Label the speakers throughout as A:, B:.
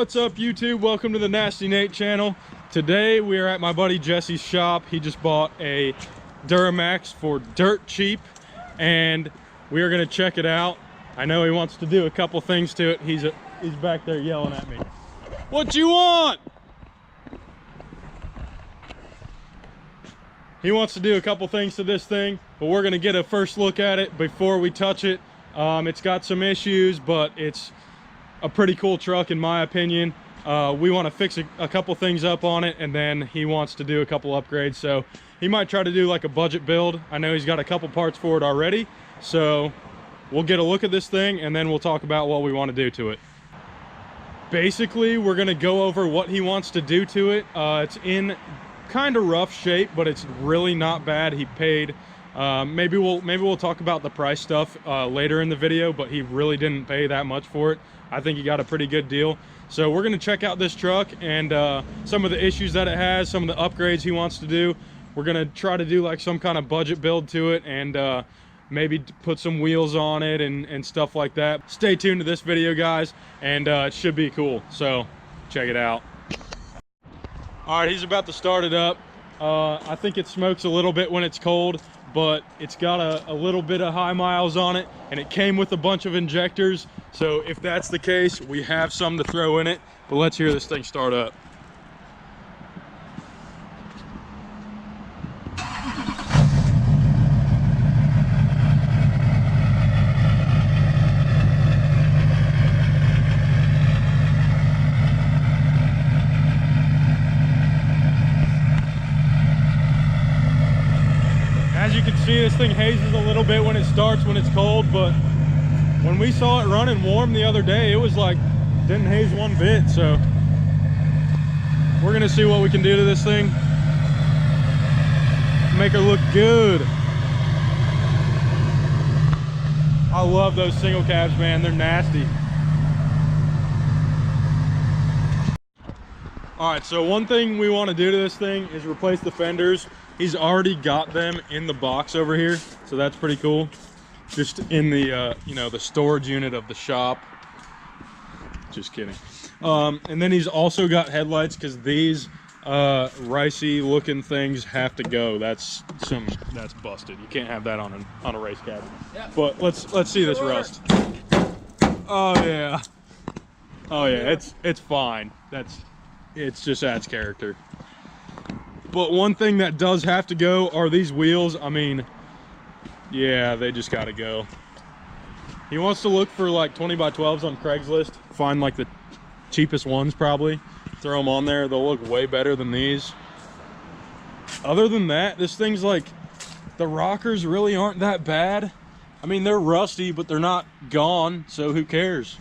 A: What's up, YouTube? Welcome to the Nasty Nate channel. Today we are at my buddy Jesse's shop. He just bought a Duramax for dirt cheap and we are going to check it out. I know he wants to do a couple things to it. He's back there yelling at me. What you want? He wants to do a couple things to this thing, but we're going to get a first look at it before we touch it. It's got some issues, but it's a pretty cool truck in my opinion. We want to fix a couple things up on it, and then he wants to do a couple upgrades, so he might try to do like a budget build. I know he's got a couple parts for it already, so we'll get a look at this thing and then we'll talk about what we want to do to it. Basically, we're going to go over what he wants to do to it. It's in kind of rough shape, but it's really not bad. He paid maybe we'll talk about the price stuff later in the video, but he really didn't pay that much for it. I think he got a pretty good deal. So we're going to check out this truck and some of the issues that it has, some of the upgrades he wants to do. We're going to try to do like some kind of budget build to it and maybe put some wheels on it and stuff like that. Stay tuned to this video, guys, and it should be cool. So check it out. All right, he's about to start it up. I think it smokes a little bit when it's cold, but it's got a little bit of high miles on it, and it came with a bunch of injectors. So if that's the case, we have some to throw in it, but let's hear this thing start up. As you can see, this thing hazes a little bit when it starts, when it's cold, but when we saw it running warm the other day, it was like, didn't haze one bit. So we're gonna see what we can do to this thing. Make her look good. I love those single cabs, man. They're nasty. All right, so one thing we want to do to this thing is replace the fenders. He's already got them in the box over here, so that's pretty cool. Just in the you know, the storage unit of the shop. Just kidding. And then he's also got headlights, because these ricey looking things have to go. That's busted. You can't have that on a race cab. Yep. But let's see this rust. Oh yeah. Oh yeah, it's fine. It just adds character. But one thing that does have to go are these wheels. I mean, yeah, they just gotta go. He wants to look for like 20x12s on Craigslist. Find like the cheapest ones probably. Throw them on there. They'll look way better than these. Other than that, this thing's like, the rockers really aren't that bad. I mean, they're rusty, but they're not gone, so who cares?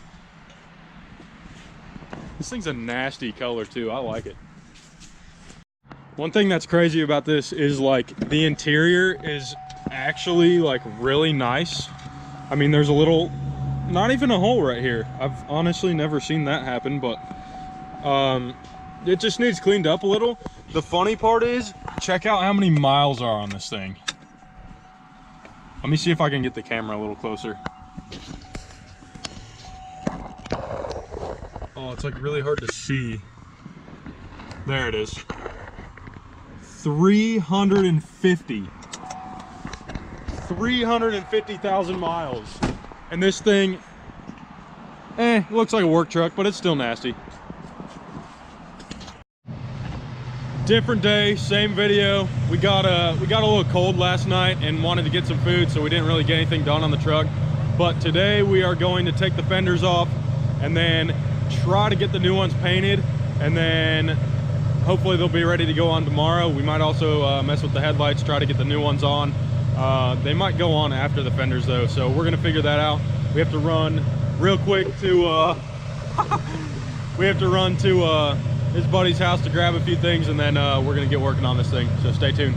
A: This thing's a nasty color too. I like it. One thing that's crazy about this is like the interior is actually like really nice. I mean, there's a little, not even a hole right here. I've honestly never seen that happen, but it just needs cleaned up a little. The funny part is, check out how many miles are on this thing. Let me see if I can get the camera a little closer. Oh, it's like really hard to see. There it is. 350,000 miles, and this thing looks like a work truck, but it's still nasty. Different day, same video. We got a little cold last night and wanted to get some food, so we didn't really get anything done on the truck. But today we are going to take the fenders off and then try to get the new ones painted, and then hopefully they'll be ready to go on tomorrow. We might also mess with the headlights, try to get the new ones on. They might go on after the fenders though, so we're gonna figure that out. We have to run real quick to his buddy's house to grab a few things, and then we're gonna get working on this thing, so stay tuned.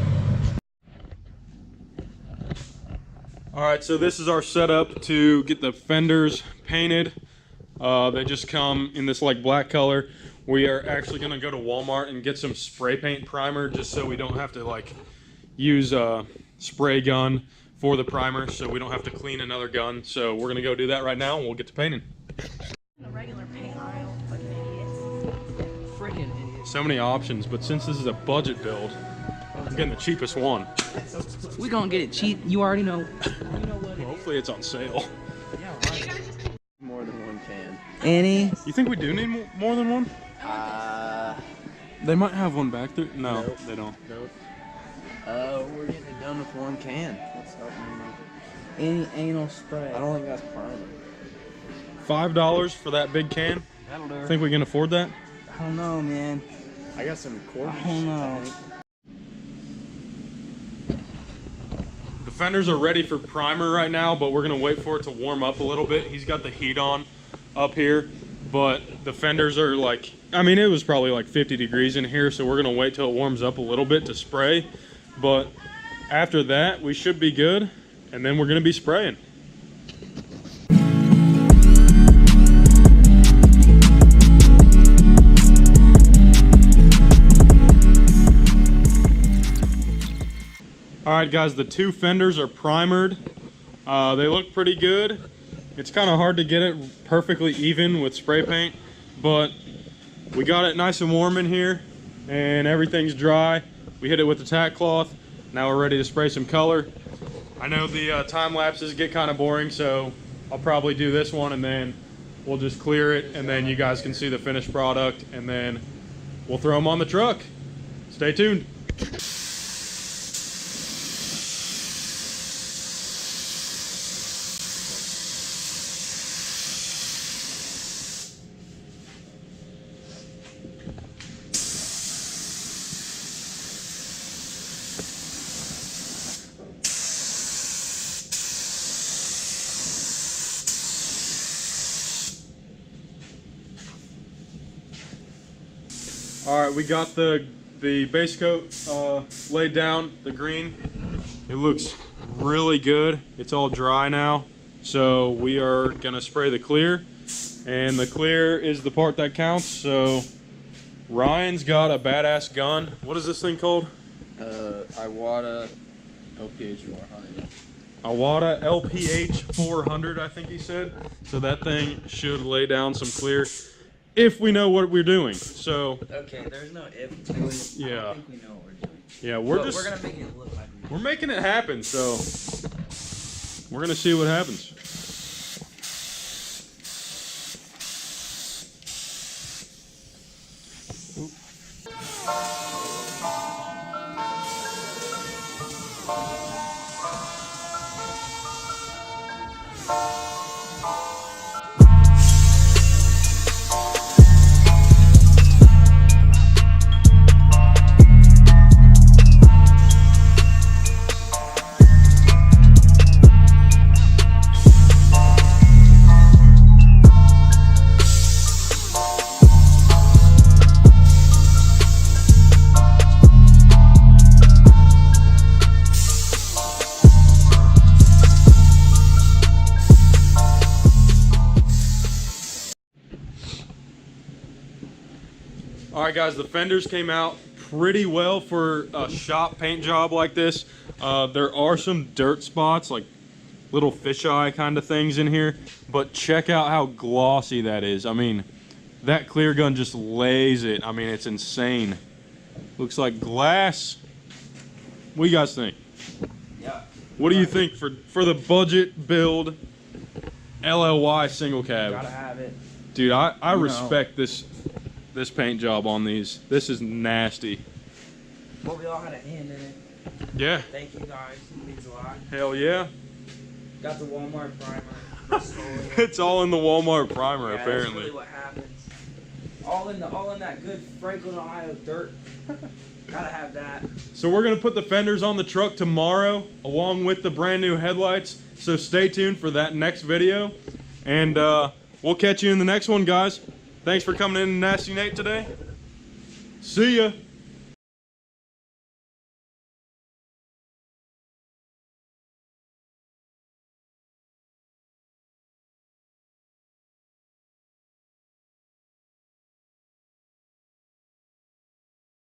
A: All right, so this is our setup to get the fenders painted. They just come in this like black color. We are actually gonna go to Walmart and get some spray paint primer, just so we don't have to like use a spray gun for the primer, so we don't have to clean another gun. So we're gonna go do that right now and we'll get to painting.
B: The regular paint aisle, fucking idiots.
A: so many options, but since this is a budget build, I'm getting the cheapest one.
B: We gonna get it cheap. You already know. You know what?
A: Well, hopefully it's on sale.
B: Yeah, right.
C: More than one can.
B: Any?
A: You think we do need more than one? They might have one back there. No,
C: Nope.
A: they don't.
C: Nope. We're getting it done with one can. What's up, man?
B: Any anal spray?
C: I don't think that's primer.
A: $5 for that big can?
C: That'll do.
A: Think we can afford that?
B: I don't know, man.
C: I got some quarters.
B: I don't know.
A: The fenders are ready for primer right now, but we're gonna wait for it to warm up a little bit. He's got the heat on up here, but the fenders are like, I mean, it was probably like 50 degrees in here, so we're gonna wait till it warms up a little bit to spray. But after that, we should be good, and then we're gonna be spraying. All right, guys, the two fenders are primered. They look pretty good. It's kind of hard to get it perfectly even with spray paint, but we got it nice and warm in here, and everything's dry. We hit it with the tack cloth. Now we're ready to spray some color. I know the time lapses get kind of boring, so I'll probably do this one, and then we'll just clear it, and then you guys can see the finished product, and then we'll throw them on the truck. Stay tuned. All right, we got the base coat laid down, the green. It looks really good. It's all dry now. So we are gonna spray the clear, and the clear is the part that counts. So Ryan's got a badass gun. What is this thing called?
C: Iwata LPH 400.
A: Iwata LPH 400, I think he said. So that thing should lay down some clear if we know what we're doing. So
B: Okay, there's no if to it.
A: Yeah.
B: I think we know what we're doing.
A: yeah,
B: But we're gonna make it look like
A: we're making it happen. So we're gonna see what happens. All right, guys, the fenders came out pretty well for a shop paint job like this. There are some dirt spots, like little fisheye kind of things in here, but check out how glossy that is. I mean, that clear gun just lays it. I mean, it's insane. Looks like glass. What do you guys think?
B: Yeah.
A: What do you think for the budget build LLY single cab?
B: Gotta have it.
A: Dude, I
B: You know.
A: respect this paint job on these. This is nasty.
B: Well, we all had a hand in it.
A: Yeah.
B: Thank you guys. It means a lot.
A: Hell yeah.
B: Got the Walmart primer. Stole it.
A: It's all in the Walmart primer,
B: Yeah, that's
A: apparently.
B: really what happens. All in that good Franklin, Ohio dirt. Gotta have that.
A: So we're gonna put the fenders on the truck tomorrow, along with the brand new headlights. So stay tuned for that next video, and we'll catch you in the next one, guys. Thanks for coming in to Nasty Nate today. See ya.